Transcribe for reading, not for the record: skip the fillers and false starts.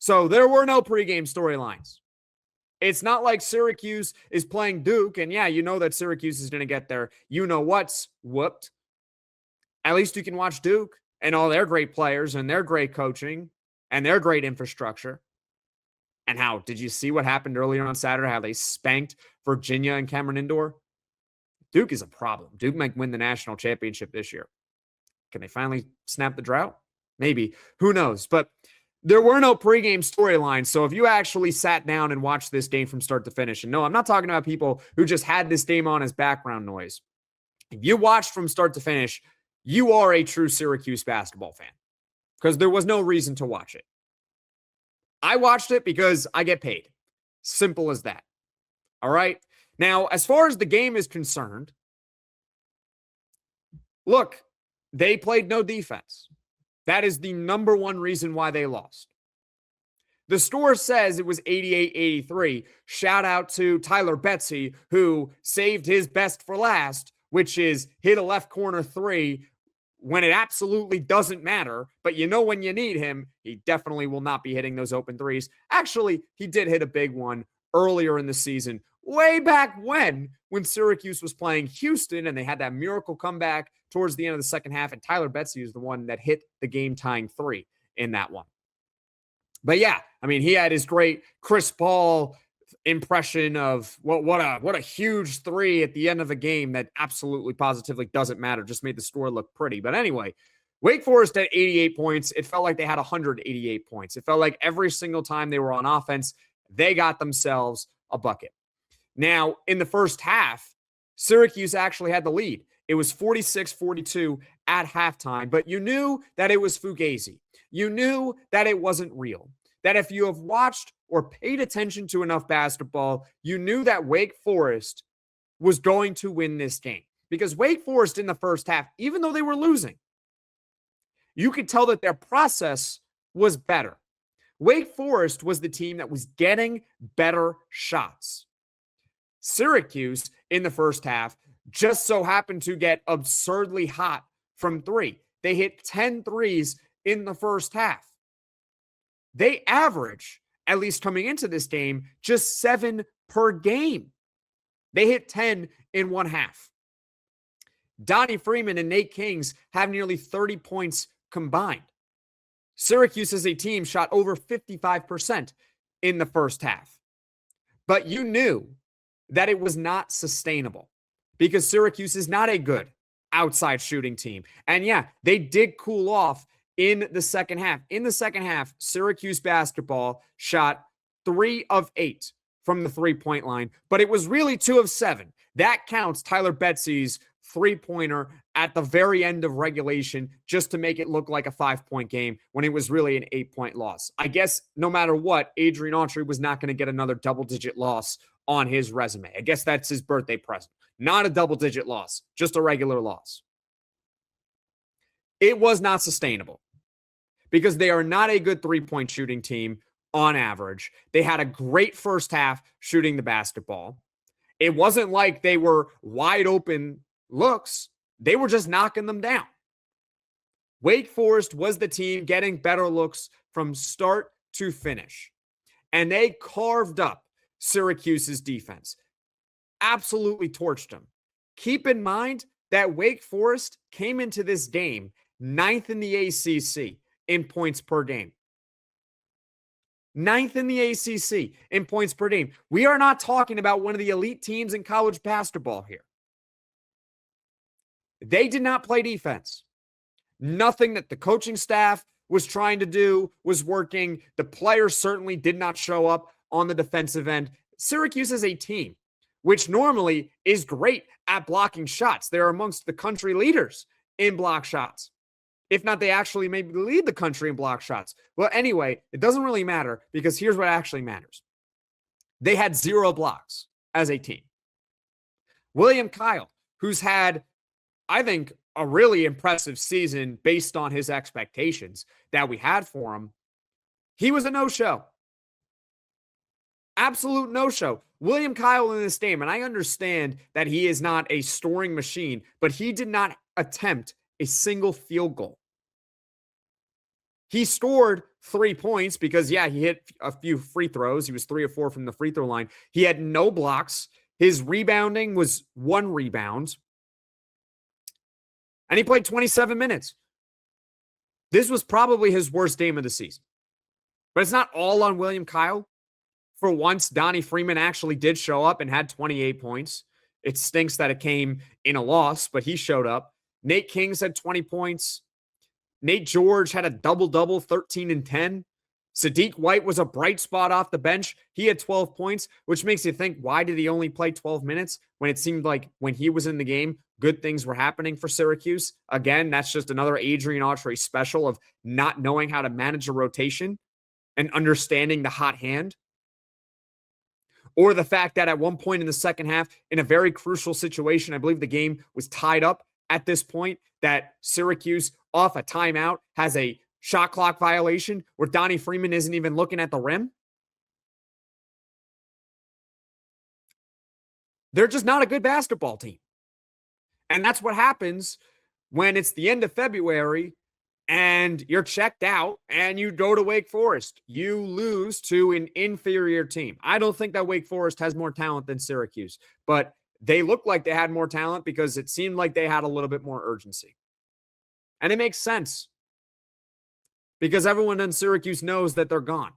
So there were no pregame storylines. It's not like Syracuse is playing Duke, and yeah, you know that Syracuse is going to get their you-know-what's whooped. At least you can watch Duke and all their great players and their great coaching and their great infrastructure. And how, did you see what happened earlier on Saturday, how they spanked Virginia and Cameron Indoor? Duke is a problem. Duke might win the national championship this year. Can they finally snap the drought? Maybe. Who knows? But there were no pregame storylines. So if you actually sat down and watched this game from start to finish, and no, I'm not talking about people who just had this game on as background noise. If you watched from start to finish, you are a true Syracuse basketball fan because there was no reason to watch it. I watched it because I get paid. Simple as that. All right. Now, as far as the game is concerned, look, they played no defense. That is the number one reason why they lost. The score says it was 88-83. Shout out to Tyler Betsy, who saved his best for last, which is hit a left corner three when it absolutely doesn't matter. But you know when you need him, he definitely will not be hitting those open threes. Actually, he did hit a big one earlier in the season, way back when Syracuse was playing Houston and they had that miracle comeback towards the end of the second half, and Tyler Betsy is the one that hit the game-tying three in that one. But yeah, I mean, he had his great Chris Paul impression of what a huge three at the end of the game that absolutely positively doesn't matter, just made the score look pretty. But anyway, Wake Forest at 88 points. It felt like they had 188 points. It felt like every single time they were on offense, they got themselves a bucket. Now, in the first half, Syracuse actually had the lead. It was 46-42 at halftime, but you knew that it was fugazi. You knew that it wasn't real. That if you have watched or paid attention to enough basketball, you knew that Wake Forest was going to win this game. Because Wake Forest in the first half, even though they were losing, you could tell that their process was better. Wake Forest was the team that was getting better shots. Syracuse in the first half just so happened to get absurdly hot from three. They hit 10 threes in the first half. They average, at least coming into this game, just 7 per game. They hit 10 in one half. Donnie Freeman and Nate Kingz have nearly 30 points combined. Syracuse as a team shot over 55% in the first half. But you knew that it was not sustainable because Syracuse is not a good outside shooting team. And yeah, they did cool off in the second half. In the second half, Syracuse basketball shot 3 of 8 from the three-point line, but it was really 2 of 7. That counts Tyler Betsy's three-pointer at the very end of regulation just to make it look like a 5-point game when it was really an 8-point loss. I guess no matter what, Adrian Autry was not going to get another double-digit loss on his resume. I guess that's his birthday present. Not a double-digit loss, just a regular loss. It was not sustainable because they are not a good three-point shooting team on average. They had a great first half shooting the basketball. It wasn't like they were wide open looks. They were just knocking them down. Wake Forest was the team getting better looks from start to finish. And they carved up Syracuse's defense. Absolutely torched them. Keep in mind that Wake Forest came into this game 9th in the ACC in points per game. 9th in the ACC in points per game. We are not talking about one of the elite teams in college basketball here. They did not play defense. Nothing that the coaching staff was trying to do was working. The players certainly did not show up on the defensive end. Syracuse is a team which normally is great at blocking shots. They're amongst the country leaders in block shots. If not, they actually maybe lead the country in block shots. Well, anyway, it doesn't really matter because here's what actually matters. They had 0 blocks as a team. William Kyle, who's had, I think, a really impressive season based on his expectations that we had for him, he was a no-show. Absolute no-show. William Kyle in this game, and I understand that he is not a scoring machine, but he did not attempt a single field goal. He scored 3 points because, yeah, he hit a few free throws. He was 3 or 4 from the free throw line. He had no blocks. His rebounding was 1 rebound. And he played 27 minutes. This was probably his worst game of the season. But it's not all on William Kyle. For once, Donnie Freeman actually did show up and had 28 points. It stinks that it came in a loss, but he showed up. Nate Kingz had 20 points. Nate George had a double-double, 13 and 10. Sadiq White was a bright spot off the bench. He had 12 points, which makes you think, why did he only play 12 minutes when it seemed like when he was in the game, good things were happening for Syracuse? Again, that's just another Adrian Autry special of not knowing how to manage a rotation and understanding the hot hand. Or the fact that at one point in the second half, in a very crucial situation, I believe the game was tied up at this point, that Syracuse, off a timeout, has a shot clock violation where Donnie Freeman isn't even looking at the rim. They're just not a good basketball team. And that's what happens when it's the end of February and you're checked out and you go to Wake Forest. You lose to an inferior team. I don't think that Wake Forest has more talent than Syracuse, but they looked like they had more talent because it seemed like they had a little bit more urgency. And it makes sense because everyone in Syracuse knows that they're gone.